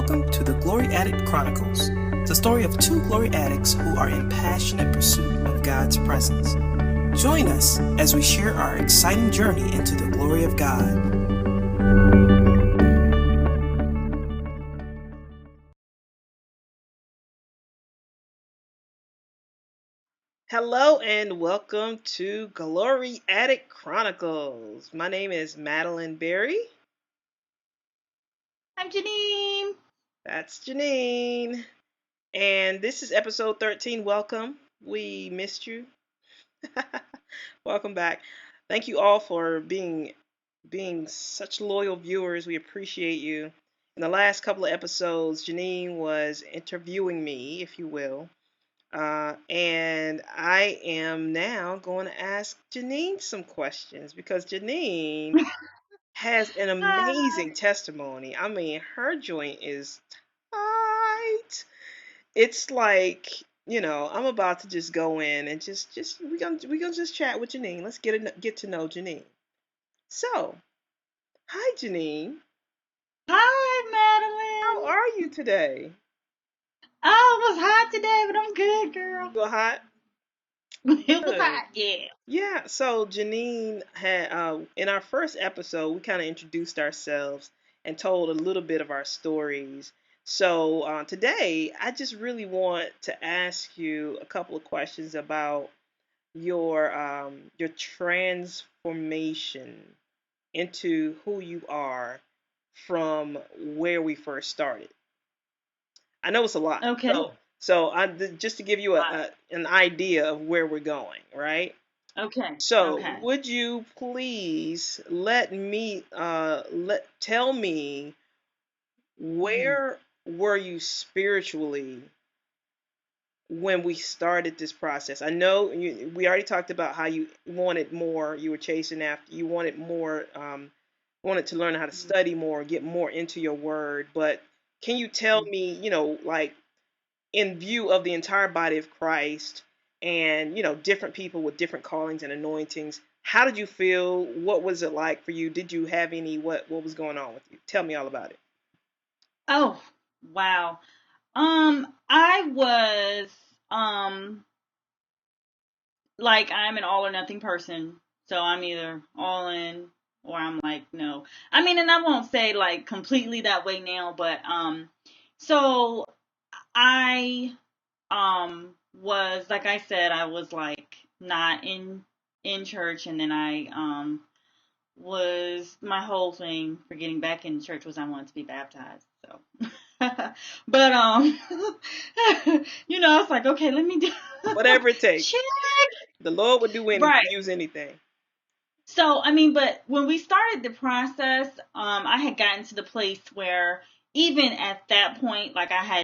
Welcome to the Glory Addict Chronicles, the story of two glory addicts who are in passionate pursuit of God's presence. Join us as we share our exciting journey into the glory of God. Hello and welcome to Glory Addict Chronicles. My name is Madeline Berry. I'm Janine. That's Janine. And this is episode 13. Welcome. We missed you. Welcome back. Thank you all for being such loyal viewers. We appreciate you. In the last couple of episodes, Janine was interviewing me, if you will. And I am now going to ask Janine some questions because Janine has an amazing testimony. I mean, her joint is tight. It's like, I'm about to just go in and just we're gonna just chat with Janine. Let's get to know Janine. So, hi Janine. Hi, How Madeline. are you today? Oh, it was hot today, but I'm good, girl. You hot? It was Good. hot, yeah. Yeah, so Janine had in our first episode, we kind of introduced ourselves and told a little bit of our stories. So today, I just really want to ask you a couple of questions about your transformation into who you are from where we first started. I know it's a lot. Okay. Just to give you an idea of where we're going, right? Okay. So, Okay. would you please tell me Mhm. where were you spiritually when we started this process? I know we already talked about how you wanted more, you were chasing after, you wanted more, wanted to learn how to study more, get more into your word. But can you tell me, like in view of the entire body of Christ and, different people with different callings and anointings, how did you feel? What was it like for you? Did you have what was going on with you? Tell me all about it. Oh, wow. I was um like I'm an all or nothing person, so I'm either all in or I'm like no. I mean, and I won't say like completely that way now, but so I was like I said, I was like not in church, and then I was my whole thing for getting back in church was I wanted to be baptized. So but it's like okay, let me do Whatever it takes. check. The Lord would do Right. use anything. So, I mean, but when we started the process, I had gotten to the place where even at that point, like I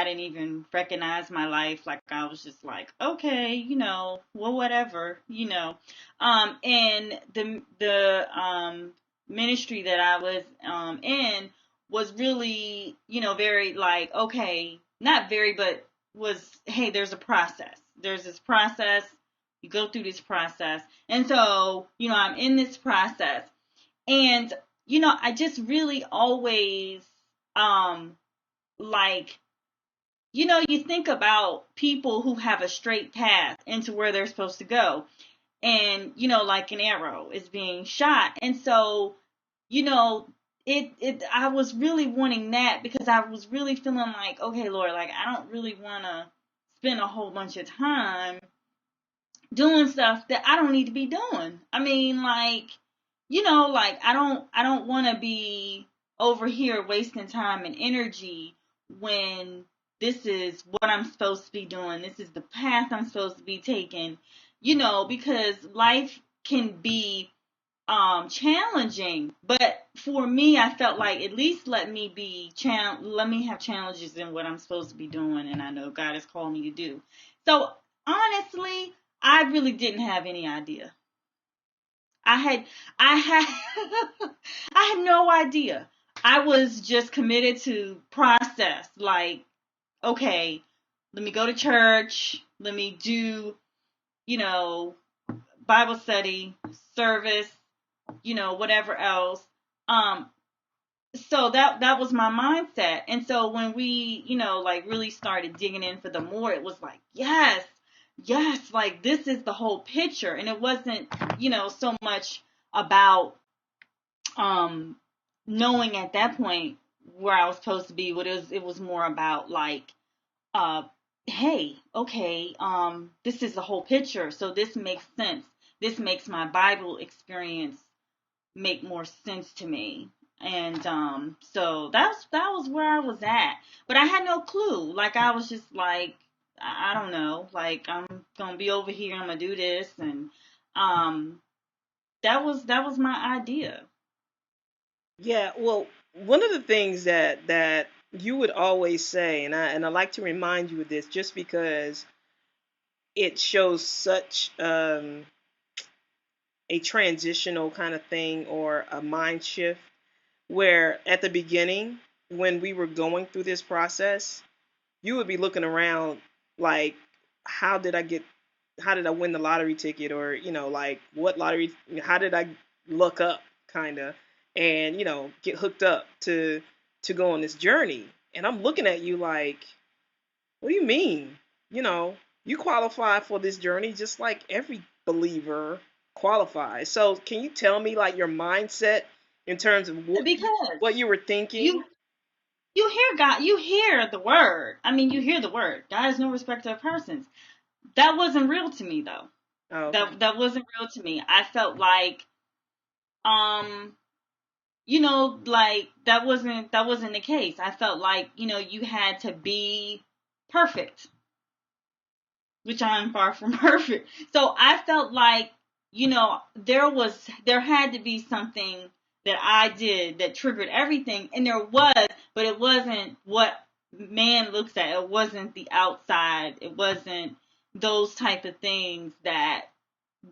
didn't even recognize my life. Like I was just like, okay, well, whatever, and the ministry that I was in was really, very like, okay, not very, but was, hey, there's a process. There's this process. You go through this process. And so, I'm in this process. And, I just really always, like, you think about people who have a straight path into where they're supposed to go. And, like an arrow is being shot. And so, you know, I was really wanting that because I was really feeling like, okay, Lord, like, I don't really want to spend a whole bunch of time doing stuff that I don't need to be doing. I mean, like, like I don't want to be over here wasting time and energy when this is what I'm supposed to be doing. This is the path I'm supposed to be taking. Because life can be challenging, but for me I felt like at least let me have challenges in what I'm supposed to be doing, and I know God has called me to do. So honestly, I really didn't have any idea. I had I had I had no idea. I was just committed to process, like, okay, let me go to church, let me do, you know, Bible study, service, whatever else. Um, so that was my mindset. And so when we, like really started digging in for the more, it was like, yes, like this is the whole picture. And it wasn't, so much about um knowing at that point where I was supposed to be. What it was more about like, uh hey, okay, this is the whole picture, so this makes sense. This makes my Bible experience make more sense to me. And so that was where I was at. But I had no clue. Like I was just like, I don't know, like I'm gonna be over here, I'm gonna do this. And um that was my idea. Yeah, well, one of the things that you would always say, and I like to remind you of this, just because it shows such a transitional kind of thing or a mind shift, where at the beginning, when we were going through this process, you would be looking around like, how did I get, how did I win the lottery ticket, or like what lottery, how did I look up, kind of, and get hooked up to go on this journey. And I'm looking at you like, what do you mean? You know, you qualify for this journey just like every believer qualifies. So can you tell me like your mindset in terms of Because what you were thinking? you you hear God, you hear the word. I mean, you hear the word. God is no respecter of persons. That wasn't real to me though. Oh, okay. That wasn't real to me. I felt like, um like that wasn't the case. I felt like, you had to be perfect, which I am far from perfect. So I felt like, there had to be something that I did that triggered everything, and there was, but it wasn't what man looks at. It wasn't the outside. It wasn't those type of things that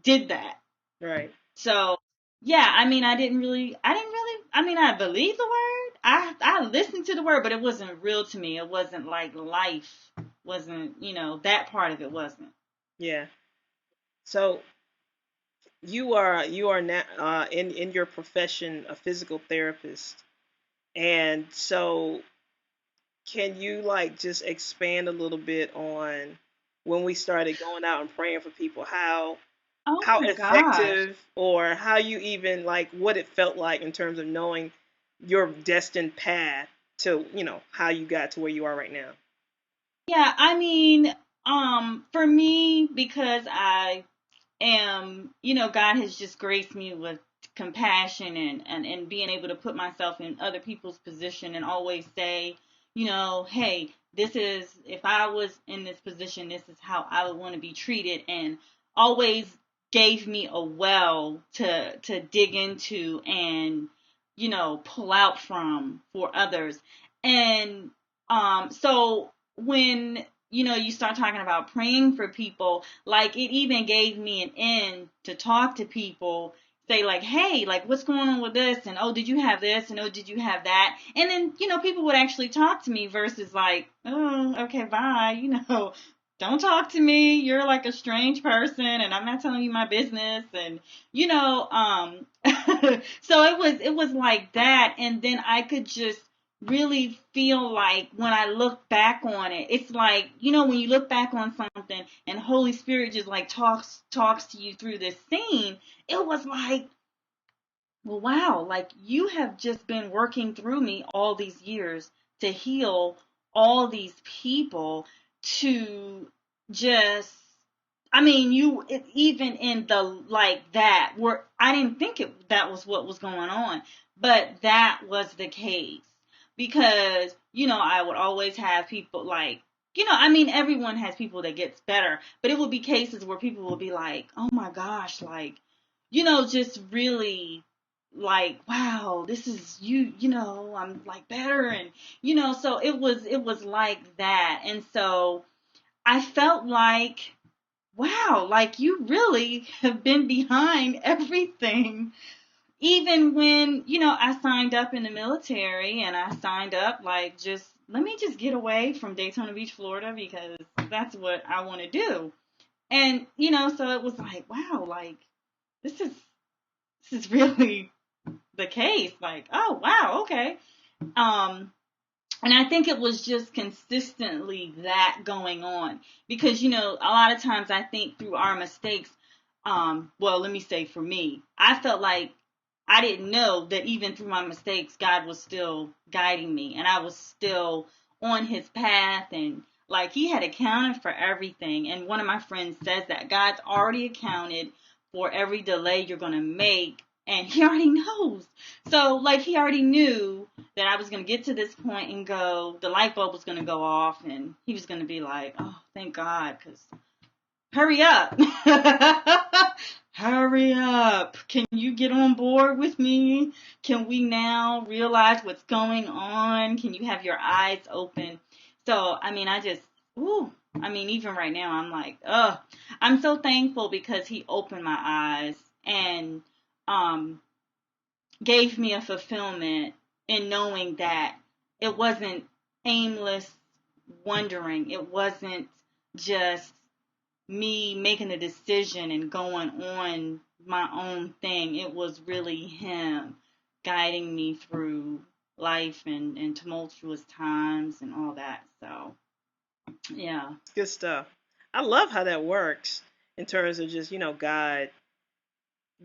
did that. Right. So yeah, I mean, I mean, I believe the word. I listened to the word, but it wasn't real to me. It wasn't like life. Wasn't, that part of it wasn't. Yeah. So you are now in your profession a physical therapist, and so can you like just expand a little bit on when we started going out and praying for people, Oh how my gosh. effective, or how you even like what it felt like in terms of knowing your destined path to how you got to where you are right now? Yeah, I mean, for me, because I am, God has just graced me with compassion and being able to put myself in other people's position and always say, hey, this is, if I was in this position, this is how I would want to be treated, and always gave me a well to dig into and, pull out from for others. And so when, you start talking about praying for people, like it even gave me an in to talk to people, say like, hey, like what's going on with this? And oh, did you have this? And oh, did you have that? And then, people would actually talk to me versus like, oh, okay, bye, don't talk to me. You're like a strange person and I'm not telling you my business. And, so it was like that. And then I could just really feel like when I look back on it, it's like, when you look back on something and Holy Spirit just like talks to you through this scene, it was like, well, wow, like you have just been working through me all these years to heal all these people, to just, I mean, even in the like that, where I didn't think that was what was going on, but that was the case. Because, I would always have people like, I mean, everyone has people that gets better, but it would be cases where people would be like, oh my gosh, like, just really like, wow, this is you, I'm like better. And, so it was like that. And so I felt like, wow, like you really have been behind everything. Even when, I signed up in the military, and I signed up like, just let me just get away from Daytona Beach, Florida, because that's what I want to do. And, so it was like, wow, like this is really the case. Like, oh, wow, okay. And I think it was just consistently that going on, because, a lot of times I think through our mistakes, well, let me say for me, I felt like I didn't know that even through my mistakes, God was still guiding me, and I was still on his path, and like he had accounted for everything. And one of my friends says that God's already accounted for every delay you're going to make, and he already knows. So like he already knew that I was going to get to this point and go, the light bulb was going to go off, and he was going to be like, oh, thank God, because hurry up. Hurry up. Can you get on board with me? Can we now realize what's going on? Can you have your eyes open? So, I mean, even right now, I'm like, I'm so thankful because he opened my eyes and gave me a fulfillment in knowing that it wasn't aimless wondering. It wasn't just me making a decision and going on my own thing. It was really him guiding me through life and tumultuous times and all that. So, yeah. Good stuff. I love how that works in terms of just, God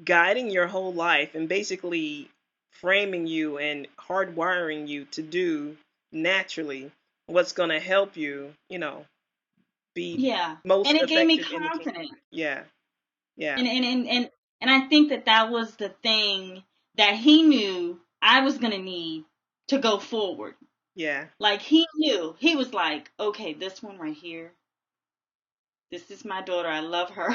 guiding your whole life and basically framing you and hardwiring you to do naturally what's going to help you, be Yeah. And most it gave me effective in the kingdom. confidence. Yeah. Yeah. And I think that was the thing that he knew I was going to need to go forward. Yeah. Like he knew. He was like, okay, this one right here, this is my daughter. I love her.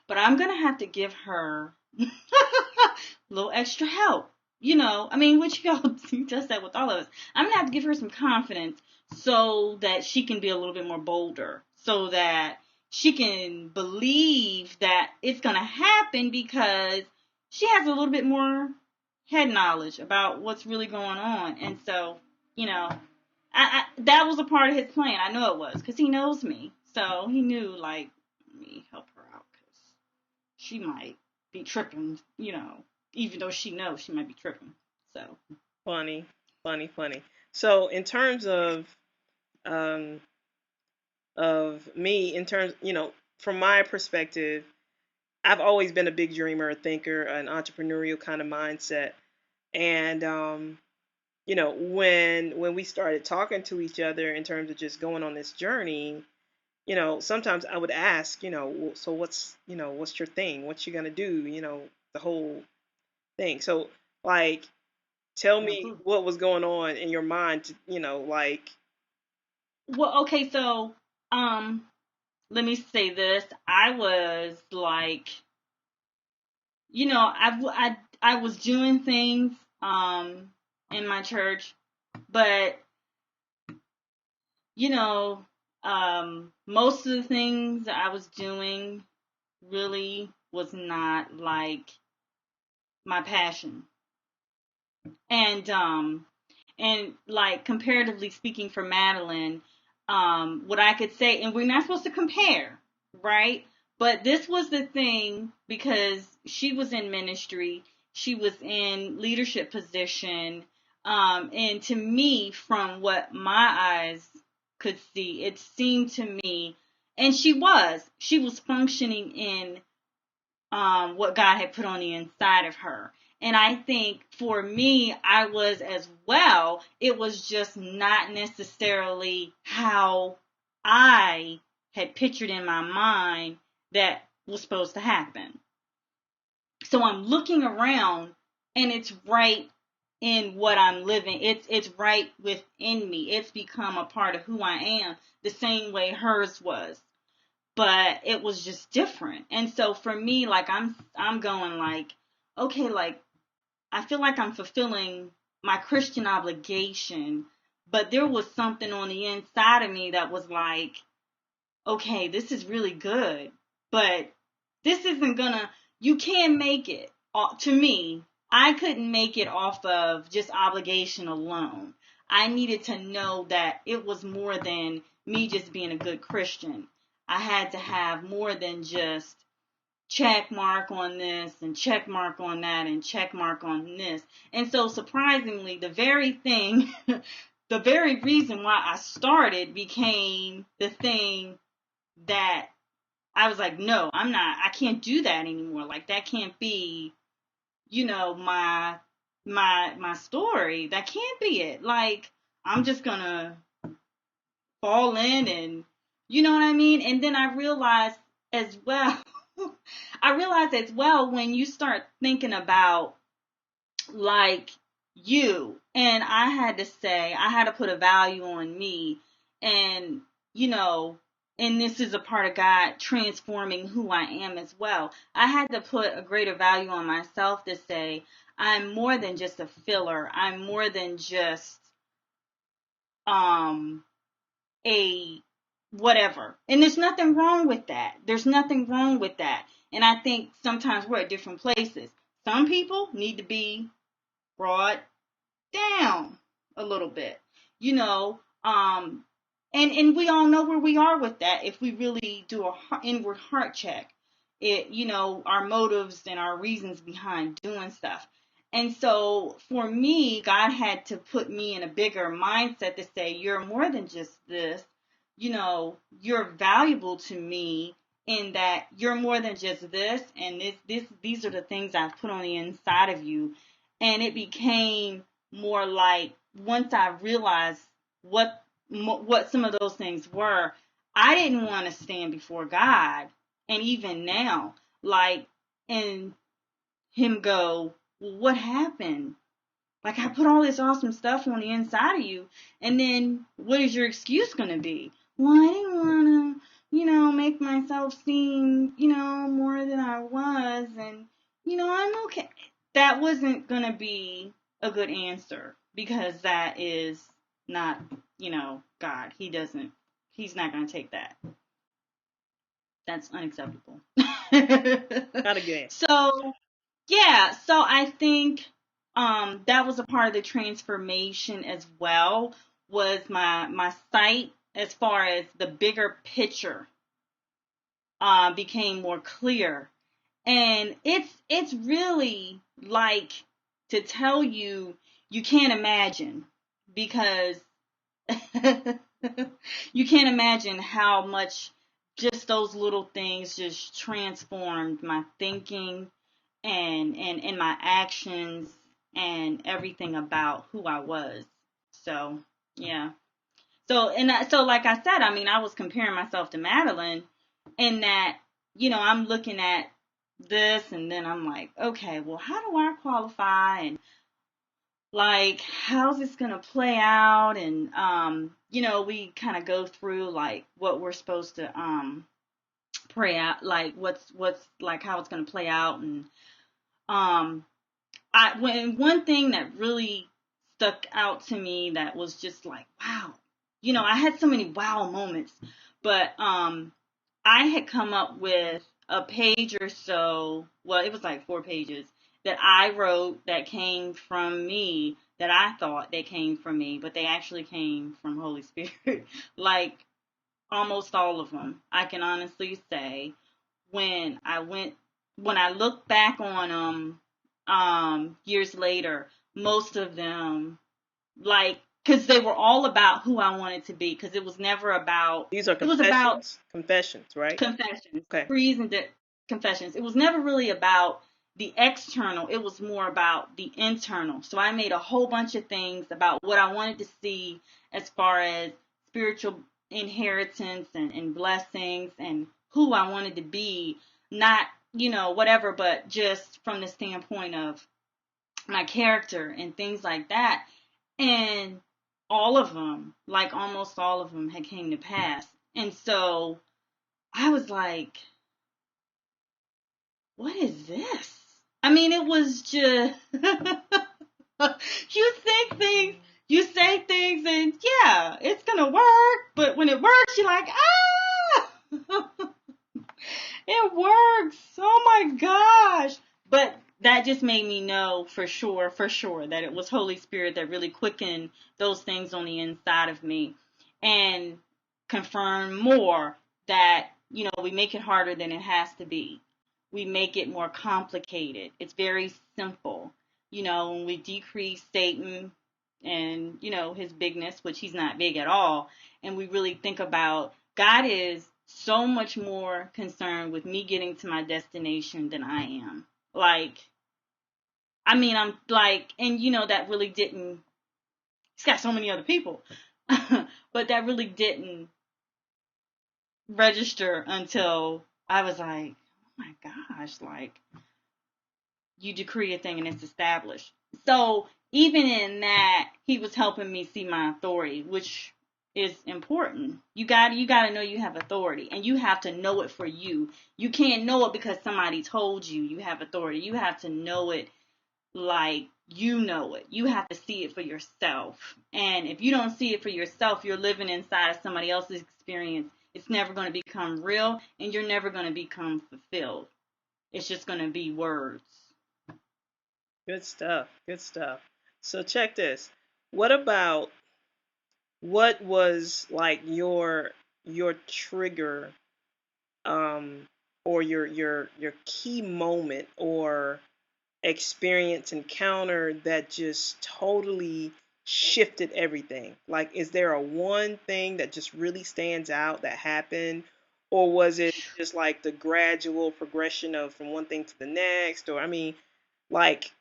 But I'm going to have to give her a little extra help. Which he does that with all of us. I'm going to have to give her some confidence so that she can be a little bit more bolder, so that she can believe that it's going to happen, because she has a little bit more head knowledge about what's really going on. And so, that was a part of his plan. I know it was, because he knows me. So he knew, like, let me help her out, because she might be tripping, even though she knows she might be tripping. So Funny. Funny. Funny. So in terms um, of me, in terms, from my perspective, I've always been a big dreamer, a thinker, an entrepreneurial kind of mindset. And when we started talking to each other in terms of just going on this journey, sometimes I would ask, so what's your thing? What you gonna do? The whole thing. So like, tell me what was going on in your mind to, like. well, okay, so let me say this. I was like, I was doing things in my church, but most of the things that I was doing really was not like my passion. And like, comparatively speaking, for Madeline, what I could say, and we're not supposed to compare, right? But this was the thing, because she was in ministry, she was in leadership position, and to me, from what my eyes could see, it seemed to me, and she was functioning in what God had put on the inside of her. And I think for me, I was as well. It was just not necessarily how I had pictured in my mind that was supposed to happen. So I'm looking around, and it's right in what I'm living. It's right within me. It's become a part of who I am, the same way hers was. But it was just different. And so for me, like, I'm going like, okay, like, I feel like I'm fulfilling my Christian obligation, but there was something on the inside of me that was like, okay, this is really good, but this isn't gonna, you can't make it. To me, I couldn't make it off of just obligation alone. I needed to know that it was more than me just being a good Christian. I had to have more than just check mark on this and check mark on that and check mark on this. And so surprisingly, the very thing, the very reason why I started became the thing that I was like, no, I can't do that anymore. Like, that can't be, my story. That can't be it. Like, I'm just gonna fall in, and you know what I mean? And then I realized as well, when you start thinking about like you, and I had to put a value on me, and and this is a part of God transforming who I am as well. I had to put a greater value on myself to say, I'm more than just a filler. I'm more than just a whatever. And there's nothing wrong with that. There's nothing wrong with that. And I think sometimes we're at different places. Some people need to be brought down a little bit, and we all know where we are with that if we really do a inward heart check. Our motives and our reasons behind doing stuff. And so for me, God had to put me in a bigger mindset to say, you're more than just this. You're valuable to me in that you're more than just this, and these are the things I've put on the inside of you. And it became more like, once I realized what some of those things were, I didn't want to stand before God. And even now, like, and him go, well, what happened? Like, I put all this awesome stuff on the inside of you, and then what is your excuse going to be? Well, I didn't want to, make myself seem, more than I was, and, I'm okay. That wasn't going to be a good answer, because that is not, God. He's not going to take that. That's unacceptable. Not again. So, yeah, so I think that was a part of the transformation as well, was my sight as far as the bigger picture became more clear. And it's really like, to tell you, you can't imagine, because you can't imagine how much just those little things just transformed my thinking and my actions and everything about who I was. So, yeah. So like I said, I mean, I was comparing myself to Madeline, in that, I'm looking at this, and then I'm like, okay, well, how do I qualify? And like, how's this going to play out? And, we kind of go through like what we're supposed to, pray out, like what's like, how it's going to play out. And, one thing that really stuck out to me that was just like, wow, I had so many wow moments, but, I had come up with a page or so, well, it was like 4 pages that I wrote that came from me, that I thought they came from me, but they actually came from Holy Spirit. Like, almost all of them, I can honestly say, when I look back on them, years later, most of them, like, because they were all about who I wanted to be, because it was never about, These are it was about confessions, right? confessions, Okay. creeds and confessions. It was never really about the external. It was more about the internal. So I made a whole bunch of things about what I wanted to see as far as spiritual inheritance and blessings, and who I wanted to be, not, whatever, but just from the standpoint of my character and things like that. And all of them, like almost all of them, had came to pass. And so I was like, what is this? I mean, it was just, you think things, you say things, and yeah, it's going to work. But when it works, you're like, it works. Oh my gosh. But that just made me know for sure, that it was Holy Spirit that really quickened those things on the inside of me, and confirmed more that, we make it harder than it has to be. we make it more complicated. It's very simple. When we decrease Satan and, his bigness, which he's not big at all, and we really think about God is so much more concerned with me getting to my destination than I am. I'm like, and that really didn't, he's got so many other people, but that really didn't register until I was like, oh my gosh, like, you decree a thing and it's established. So even in that, he was helping me see my authority, which is important. You got to know you have authority, and you have to know it for you. You can't know it because somebody told you have authority. You have to know it like you know it. You have to see it for yourself. And if you don't see it for yourself, you're living inside of somebody else's experience. It's never going to become real, and you're never going to become fulfilled. It's just going to be words. Good stuff. Good stuff. So check this. What was like your trigger, or your key moment or experience encounter that just totally shifted everything? Like, is there a one thing that just really stands out that happened, or was it just like the gradual progression of from one thing to the next? Or I mean, like,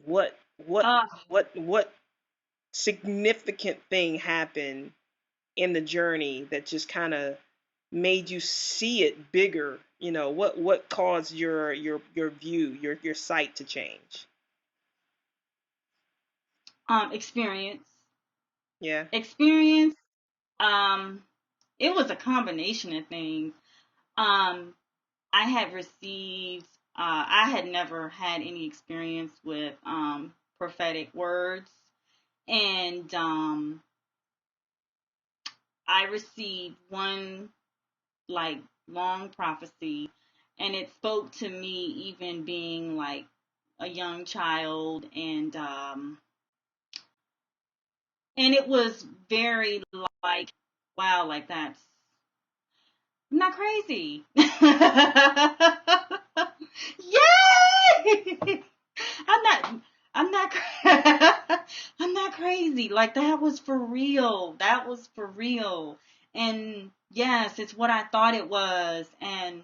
what what Uh, what significant thing happened in the journey that just kind of made you see it bigger? What caused your view, your sight to change? Experience. Yeah. Experience. Um, it was a combination of things. Um, I had received. I had never had any experience with prophetic words, and I received one like long prophecy, and it spoke to me even being like a young child, and it was very like, wow, like that's, I'm not crazy. Yay! I'm not I'm not I'm not crazy. Like, that was for real. That was for real. And yes, it's what I thought it was. And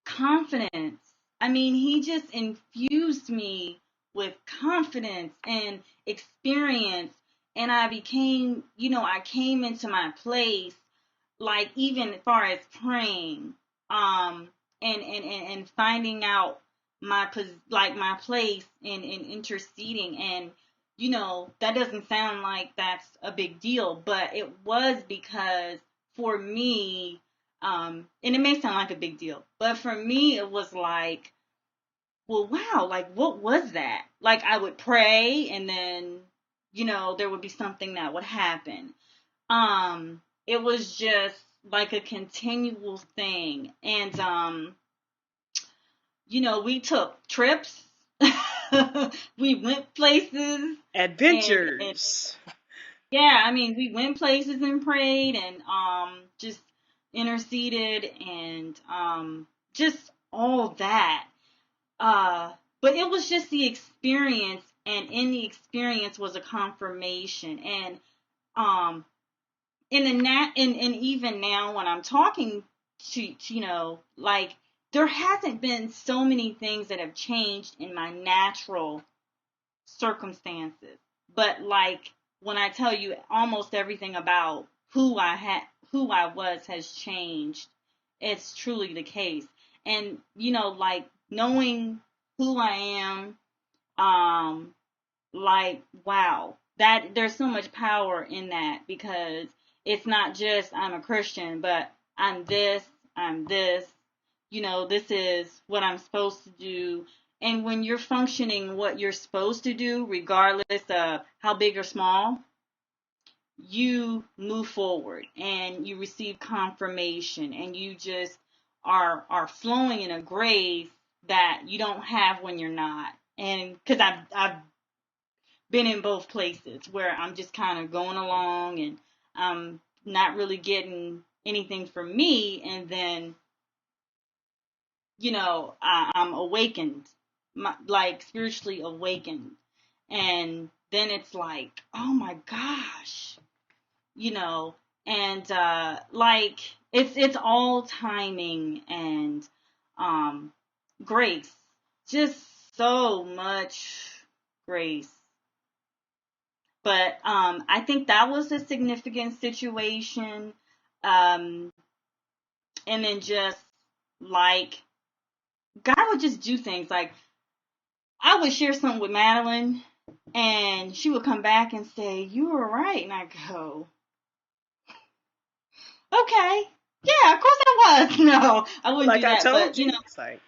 confidence. I mean, he just infused me with confidence and experience. And I became, I came into my place, like, even as far as praying, and finding out my place in interceding. And, that doesn't sound like that's a big deal, but it was because for me, and it may sound like a big deal, but for me, it was like, well, wow, like, what was that? Like, I would pray, and then, there would be something that would happen. It was just like a continual thing. And, we took trips, we went places, and Adventures. yeah, I mean, we went places and prayed, and just interceded, and just all that. Uh, but it was just the experience, and in the experience was a confirmation. And um, and even now when I'm talking to like, there hasn't been so many things that have changed in my natural circumstances, but like, when I tell you almost everything about who I was has changed, it's truly the case. And like, knowing who I am, like, wow, that there's so much power in that, because it's not just I'm a Christian, but I'm this, this is what I'm supposed to do. And when you're functioning what you're supposed to do, regardless of how big or small, you move forward and you receive confirmation, and you just are flowing in a grace that you don't have when you're not. And because I've been in both places where I'm just kind of going along, and I'm not really getting anything from me, and then I'm awakened, like spiritually awakened. And then it's like, oh my gosh, you know, and like it's all timing and um grace, just so much grace. But I think that was a significant situation. Um, and then just like God would just do things like I would share something with Madeline and she would come back and say, "You were right." And I go, "Okay. Yeah, of course I was." No, I wouldn't Like do I that, told but you. It's like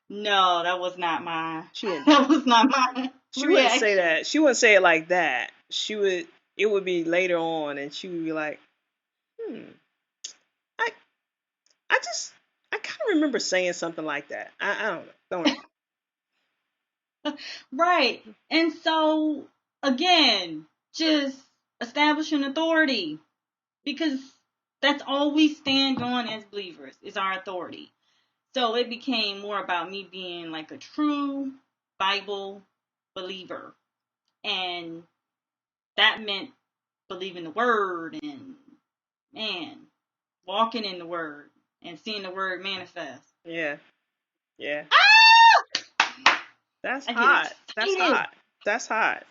no, that was not my she wouldn't that was not my she wouldn't say reaction. that. She wouldn't say it like that. She would it would be later on and she would be like, hmm, I I just I kinda remember saying something like that. I don't know. Don't worry. Right. And so again, just establishing authority because that's all we stand on as believers is our authority. So it became more about me being like a true Bible believer. And that meant believing the word and, man, walking in the word and seeing the word manifest. Yeah. Yeah. Ah! That's I get hot. That's excited. hot. That's hot.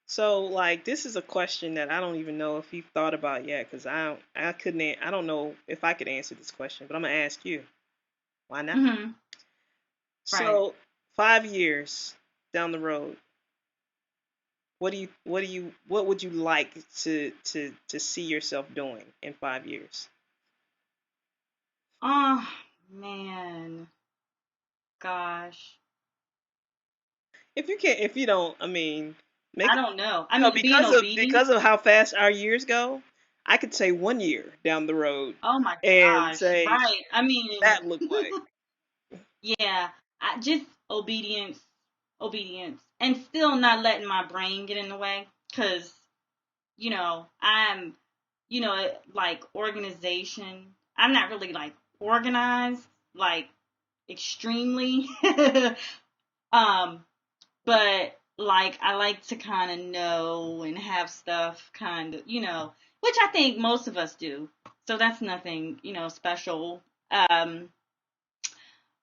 So like this is a question that I don't even know if you've thought about yet because I couldn't I don't know if I could answer this question, but I'm gonna ask you. Why not? Mm-hmm. Right. So 5 years down the road, what would you like to see yourself doing in 5 years? Oh, man. Gosh. If you don't, I mean, make I it don't know. I no mean, being obedient. because of how fast our years go. I could say 1 year down the road Oh my and gosh. say Right. I mean, that look like. yeah. Just obedience, obedience, and still not letting my brain get in the way. Cause I'm, like organization. I'm not really like organized, like extremely. um, but like I like to kind of know and have stuff kind of, which I think most of us do. So that's nothing, special.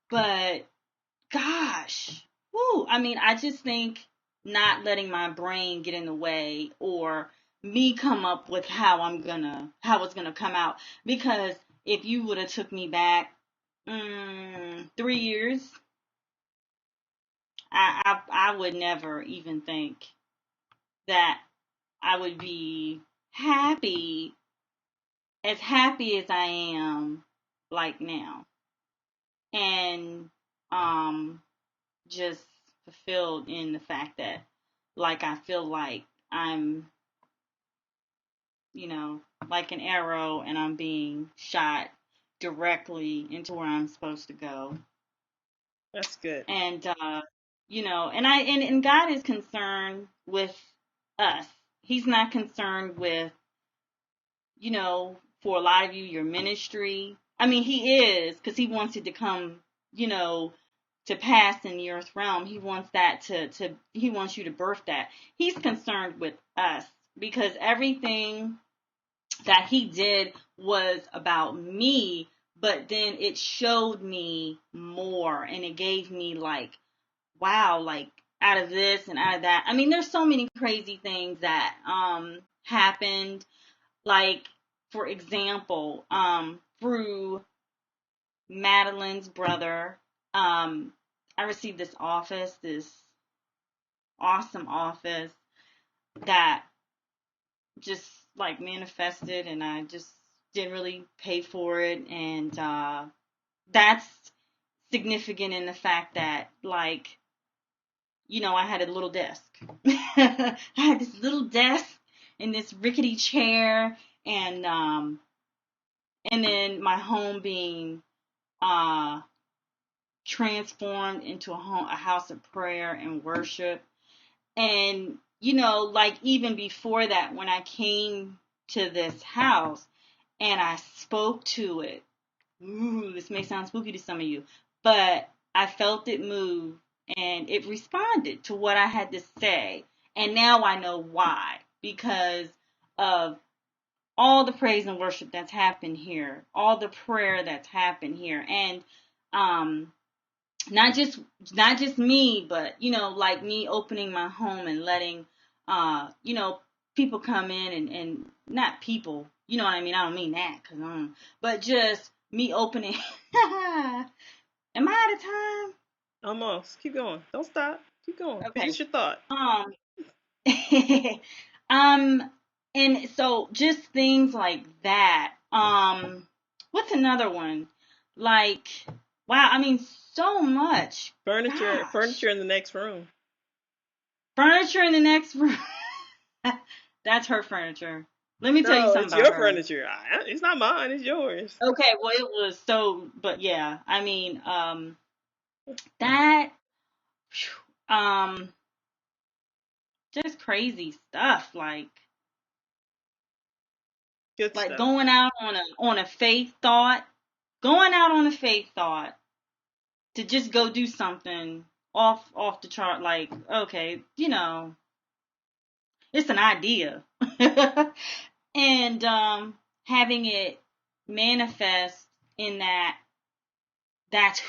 But gosh, whoo, I mean, I just think not letting my brain get in the way or me come up with how it's gonna come out. Because if you would have took me back 3 years, I would never even think that I would be happy happy as I am like now. And um just fulfilled in the fact that like I feel like I'm, like an arrow and I'm being shot directly into where I'm supposed to go. That's good. And and God is concerned with us. He's not concerned with, for a lot of you, your ministry. I mean, he is, because he wants it to come, you know, to pass in the earth realm. He wants that he wants you to birth that. He's concerned with us because everything that he did was about me, but then it showed me more and it gave me like, wow, like out of this and out of that. I mean, there's so many crazy things that happened. Like, for example, through Madeline's brother, I received this awesome office that just like manifested, and I just didn't really pay for it. And that's significant in the fact that, like, I had a little desk. I had this little desk and this rickety chair, and then my home being uh transformed into a house of prayer and worship. And like even before that, when I came to this house and I spoke to it, ooh, this may sound spooky to some of you, but I felt it move and it responded to what I had to say. And now I know why, because of all the praise and worship that's happened here, all the prayer that's happened here. And um not just me, but like me opening my home and letting people come in and not people, you know what I mean? I don't mean that, but just me opening. Am I out of time? Almost. Keep going. Don't stop. Keep going. Okay. Finish your thought. Um um and so just things like that. What's another one? Like, wow, I mean, so much. Furniture. Gosh. Furniture in the next room. Furniture in the next room. That's her furniture. Let me tell you No, something it's about your her. furniture. It's not mine. It's yours. Okay, well, it was so, but yeah, I mean, that, um, just crazy stuff, Good like stuff. going out on a faith thought, to just go do something off the chart, like, okay, it's an idea. And having it manifest in that's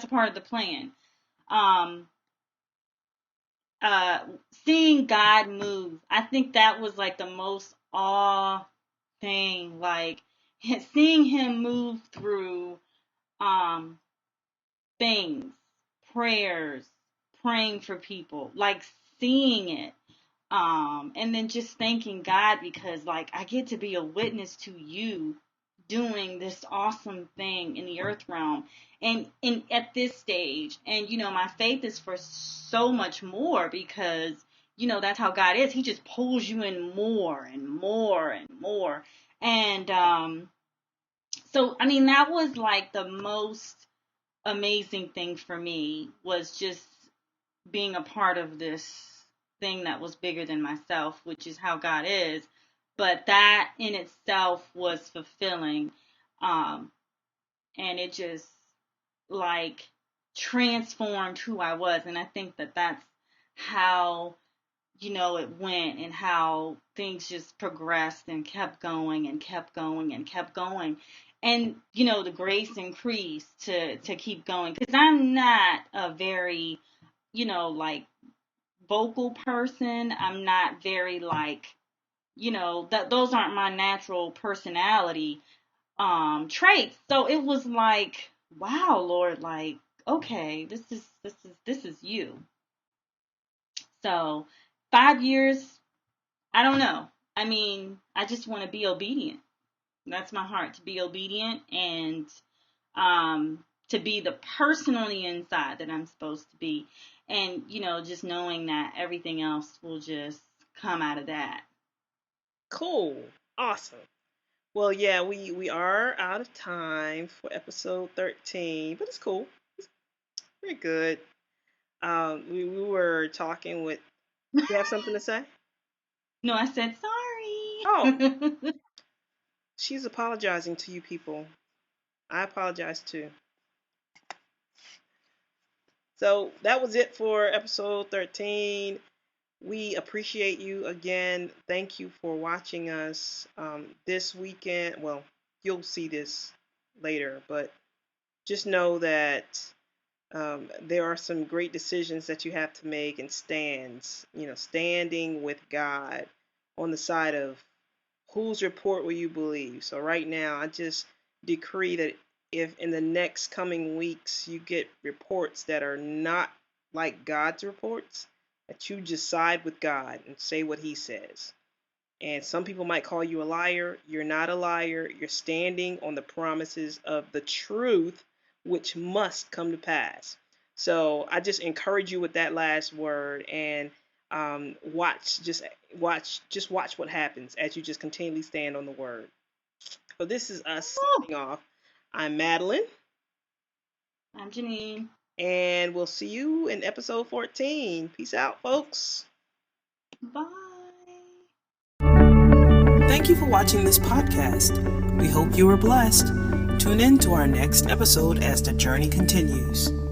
a part of the plan. Um uh Seeing God move, I think that was like the most awe thing, like seeing him move through um things, prayers, praying for people, like seeing it. And then just thanking God, because like I get to be a witness to you doing this awesome thing in the earth realm, and in at this stage. And my faith is for so much more, because that's how God is. He just pulls you in more and more and more. And so I mean, that was like the most amazing thing for me, was just being a part of this thing that was bigger than myself, which is how God is. But that in itself was fulfilling. And it just like transformed who I was. And I think that that's how, it went, and how things just progressed and kept going and kept going and kept going. And, the grace increased to keep going. Because I'm not a very, like vocal person. I'm not very like, that those aren't my natural personality traits. So it was like, wow, Lord, like, okay, this is you. So 5 years, I don't know. I mean, I just want to be obedient. That's my heart, to be obedient, and to be the person on the inside that I'm supposed to be. And, just knowing that everything else will just come out of that. Cool. Awesome. Well, yeah, we are out of time for episode 13, but it's cool. It's very good. We were talking with. Do you have something to say? No, I said Oh, sorry. she's apologizing to you people. I apologize too. So that was it for episode 13. We appreciate you again. Thank you for watching us this weekend. Well, you'll see this later, but just know that there are some great decisions that you have to make, and standing with God on the side of whose report will you believe. So right now, I just decree that if in the next coming weeks you get reports that are not like God's reports, that you just side with God and say what he says. And some people might call you a liar. You're not a liar. You're standing on the promises of the truth, which must come to pass. So I just encourage you with that last word, and watch what happens as you just continually stand on the word. So this is us signing off. I'm Madeline. I'm Janine. And we'll see you in episode 14. Peace out, folks. Bye. Thank you for watching this podcast. We hope you are blessed. Tune in to our next episode as the journey continues.